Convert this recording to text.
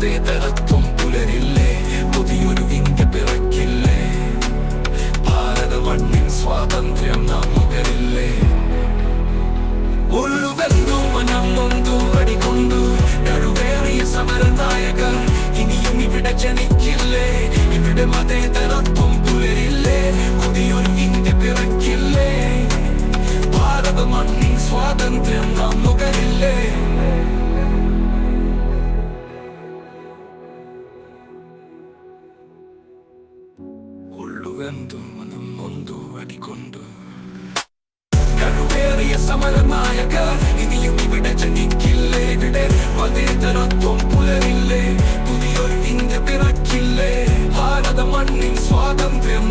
മതേതരത്വം പുലരില്ലേ, പുതിയൊരു ഇന്ത്യ പിറക്കില്ലേ, ഭാരത മണ്ണിൻ സ്വാതന്ത്ര്യം നാം നുകരില്ലേ. ഉള്ളുവെന്തു മനം നൊന്തു അടികൊണ്ടു നടുവേറിയ സമരനായകർ ഇനിയും ഇവിടെ ജനിക്കില്ലേ, ഇവിടെ മതേതരത്വം പുലരില്ലേ, പുതിയൊരു ഇന്ത്യ പിറക്കില്ലേ, ഭാരത മണ്ണിൻ സ്വാതന്ത്ര്യം നാം നുകരില്ലേ. ഉള്ളുവെന്തു മനം നൊന്തു അടികൊണ്ടു നടുവേറിയ സമരനായകർ ഇനിയും ഇവിടെ ജനിക്കില്ലേ, ഇവിടെ മതേതരത്വം പുലരില്ലേ, പുതിയൊരു ഇന്ത്യ പിറക്കില്ലേ, ഭാരത മണ്ണിൻ സ്വാതന്ത്ര്യം